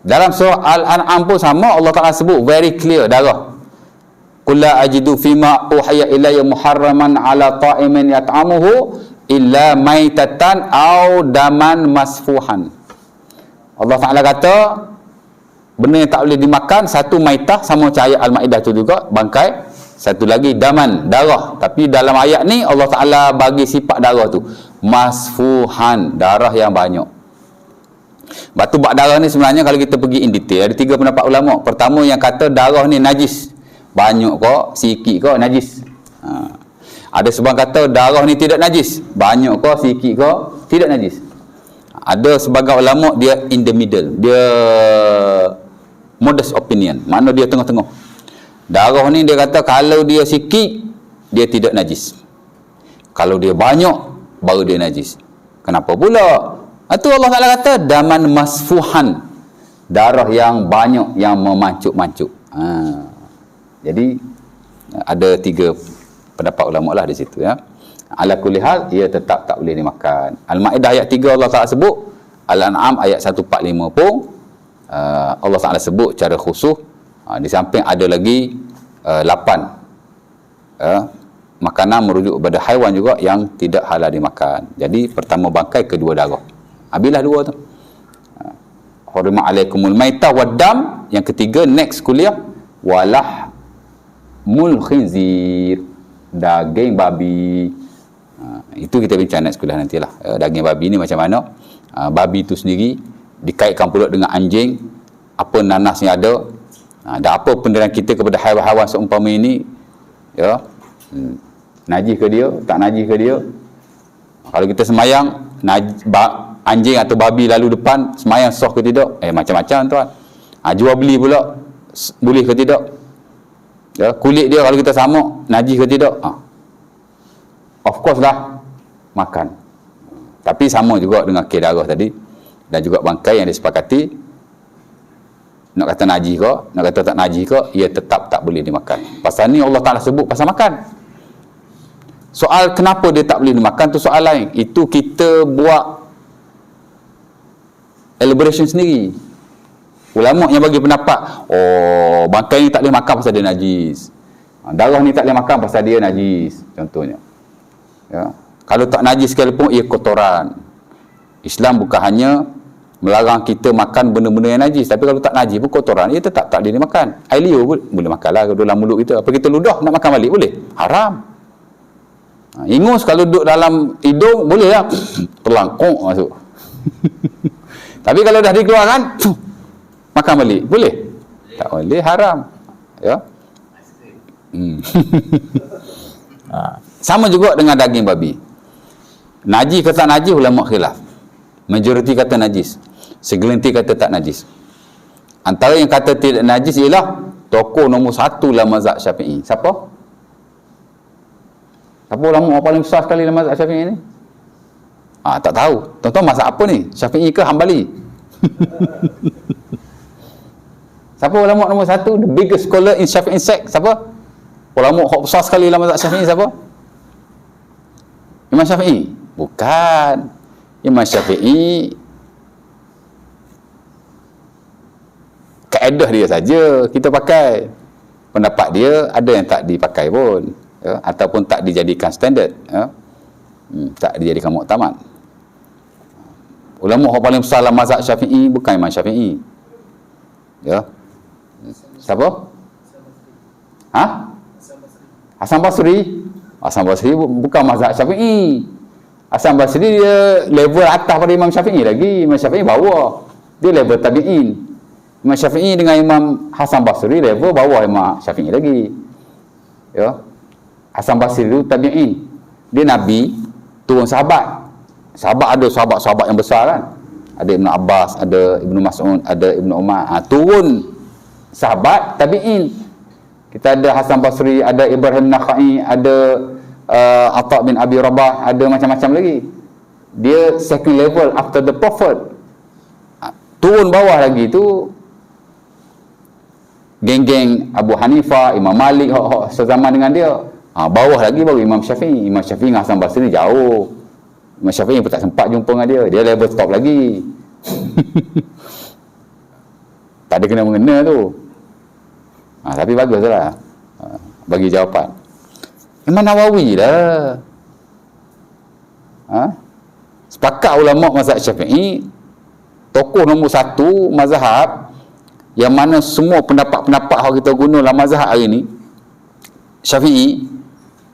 Dalam surah Al-An'am pun sama, Allah Ta'ala sebut very clear darah. Qul la ajidu fima uhiya ilayya muharraman ala ta'imin yat'amuhu illa maitatan au daman masfuhan. Allah Ta'ala kata benda yang tak boleh dimakan, satu maitah, sama macam ayat Al-Ma'idah tu juga, bangkai. Satu lagi daman, darah. Tapi dalam ayat ni Allah Ta'ala bagi sifat darah tu masfuhan, darah yang banyak. Batu bak darah ni sebenarnya kalau kita pergi in detail, ada 3 pendapat ulama. Pertama yang kata darah ni najis, banyak kok, sikit kok najis. Ada sebang kata darah ni tidak najis, banyak kok, sikit kok tidak najis. Ada sebagian ulama dia in the middle, dia modest opinion, mana dia tengah-tengah. Darah ni dia kata kalau dia sikit dia tidak najis, kalau dia banyak baru dia najis. Kenapa pula? Itu Allah Ta'ala kata daman masfuhan, darah yang banyak, yang memancuk-mancuk. Jadi ada 3 pendapat ulama lah di situ, ya. Ala kulli hal, ia tetap tak boleh dimakan. Al-Ma'idah ayat 3 Allah Ta'ala sebut, Al-An'am ayat 145 pun Allah Ta'ala sebut cara khusus. Di samping ada lagi 8 makanan merujuk kepada haiwan juga yang tidak halal dimakan. Jadi pertama bangkai, kedua darah. Habislah 2 tu. Hurima alaikumul maitah wad dam. Yang ketiga, next kuliah, walah mul khinzir, daging babi. Itu kita bincang next kuliah nantilah. Daging babi ni macam mana? Babi tu sendiri dikaitkan pula dengan anjing, apa nanas yang ada, dan apa penilaian kita kepada haiwan-haiwan seumpama ini, ya. Najis ke dia, tak najis ke dia? Kalau kita semayang anjing atau babi lalu depan, semayang sah ke tidak? Macam-macam tuan. Jual beli pula boleh ke tidak? Ya, kulit dia kalau kita samak, najis ke tidak? Of course lah, makan. Tapi sama juga dengan darah tadi, dan juga bangkai yang disepakati, nak kata najis ke, nak kata tak najis ke, ia tetap tak boleh dimakan. Pasal ni Allah Ta'ala sebut pasal makan. Soal kenapa dia tak boleh dimakan tu soal lain. Itu kita buat elaboration sendiri. Ulama yang bagi pendapat, bangkai ni tak boleh makan pasal dia najis, darah ni tak boleh makan pasal dia najis, contohnya, ya. Kalau tak najis sekalipun, ia kotoran. Islam bukan hanya melarang kita makan benda-benda yang najis, tapi kalau tak najis pun kotoran, ia tetap tak boleh dimakan. Air liur pun boleh makan lah dalam mulut kita. Apa kita ludah nak makan balik boleh? Haram. Ingus kalau duduk dalam hidung boleh lah, terlangkuk masuk. Tapi kalau dah dikeluarkan, makan balik boleh? Tak boleh, haram, ya. Sama juga dengan daging babi. Najis ke tak najis, ulama khilaf. Majoriti kata najis, segelintir kata tak najis. Antara yang kata tidak najis ialah tokoh nombor 1 dalam mazhab Syafi'i. Siapa? Siapa ulama paling besar sekali dalam mazhab Syafi'i ni? Tak tahu. Tuan-tuan mazhab apa ni? Syafi'i ke Hambali? Siapa ulama nombor 1? The biggest scholar in Syafi'i sect? Siapa? Ulama besar sekali dalam mazhab Syafi'i siapa? Imam Syafi'i? Bukan. Imam Syafi'i kaedah dia saja kita pakai. Pendapat dia ada yang tak dipakai pun, ya, ataupun tak dijadikan standard, ya. Tak dijadikan muktamad. Ulama yang paling besar dalam mazhab Syafi'i bukan Imam Syafi'i, ya. Siapa? Hasan Basri. Hasan Basri bukan mazhab Syafi'i. Hasan Basri dia level atas pada Imam Syafi'i lagi. Imam Syafi'i bawah, dia level tabi'in. Imam Syafi'i dengan Imam Hasan Basri level bawah Imam Syafi'i lagi, ya. Hasan Basri itu tabi'in, dia Nabi turun sahabat. Ada sahabat-sahabat yang besar kan. Ada Ibn Abbas, ada Ibn Mas'ud, ada Ibn Umar. Turun sahabat tabi'in. Kita ada Hasan Basri, ada Ibrahim Nakhai, ada Atha bin Abi Rabah, ada macam-macam lagi. Dia second level after the Prophet. Turun bawah lagi tu geng-geng Abu Hanifah, Imam Malik, sezaman dengan dia. Bawah lagi baru Imam Syafi'i. Imam Syafi'i dengan Hasan Basri jauh. Imam Syafi'i pun tak sempat jumpa dengan dia. Dia level top lagi. Tak ada kena-mengena tu. Tapi baguslah bagi jawapan. Imam Nawawi lah. Sepakat ulama mazhab Syafi'i, tokoh nombor 1 mazhab yang mana semua pendapat-pendapat yang kita guna dalam mazhab hari ni Syafi'i,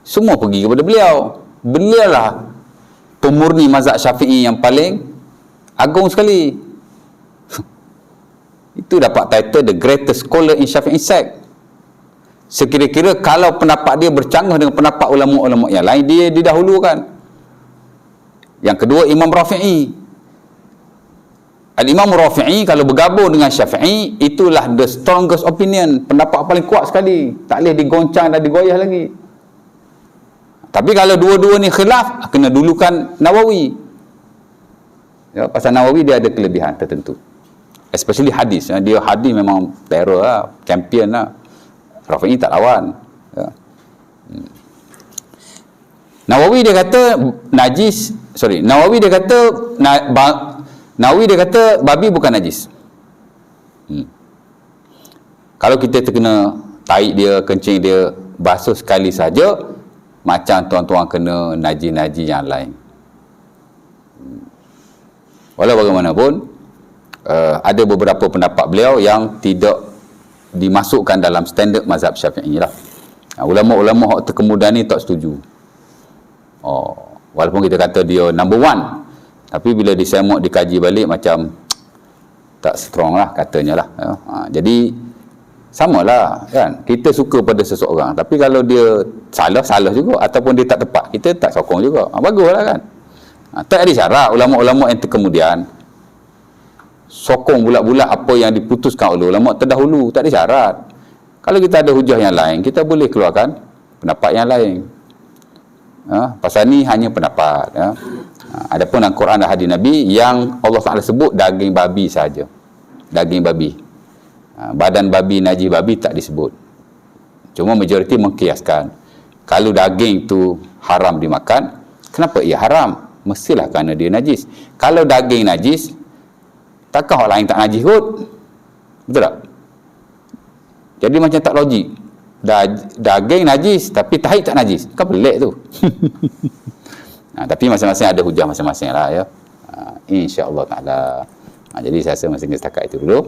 semua pergi kepada beliau. Beliau lah pemurni mazhab Syafi'i yang paling agung sekali. Itu dapat title the greatest scholar in Syafi'i sect. Sekira-kira kalau pendapat dia bercanggah dengan pendapat ulama-ulama yang lain, dia didahulukan. Yang kedua, Imam Rafi'i. Al-Imam Rafi'i kalau bergabung dengan Syafi'i, itulah the strongest opinion, pendapat paling kuat sekali, tak boleh digoncang dan digoyah lagi. Tapi kalau dua-dua ni khilaf, kena dulukan Nawawi. Ya, pasal Nawawi dia ada kelebihan tertentu, especially hadis. Dia hadis memang terror lah, champion lah. Rafi'i tak lawan. Ya. Nawawi dia kata najis, Nawawi dia kata babi bukan najis. Kalau kita terkena tahi dia, kencing dia basuh sekali saja, macam tuan-tuan kena najis-najis yang lain. Walau bagaimanapun, ada beberapa pendapat beliau yang tidak dimasukkan dalam standard mazhab Syafi'i lah. Ulama-ulama hak terkemudian ni tak setuju. Walaupun kita kata dia number 1, tapi bila disemak, dikaji balik, macam tak strong lah katanya lah. Jadi samalah kan, kita suka pada seseorang, tapi kalau dia salah juga, ataupun dia tak tepat, kita tak sokong juga. Baguslah kan. Tak ada syarat ulama-ulama yang terkemudian sokong bulat-bulat apa yang diputuskan oleh ulama terdahulu, tak ada syarat. Kalau kita ada hujah yang lain, kita boleh keluarkan pendapat yang lain. Pasal ni hanya pendapat. Adapun dalam Quran dan hadis Nabi, yang Allah Ta'ala sebut daging babi saja. Daging babi. Badan babi, najis babi tak disebut. Cuma majoriti mengkiaskan, kalau daging tu haram dimakan, kenapa ia haram? Mestilah kerana dia najis. Kalau daging najis, takkan orang lain tak najis kot? Betul tak? Jadi macam tak logik. Daging najis tapi tahi tak najis, kan pelik tu. Tapi masing-masing ada hujah masing-masing lah ya. InsyaAllah ta'ala. Jadi saya rasa masing-masing setakat itu dulu.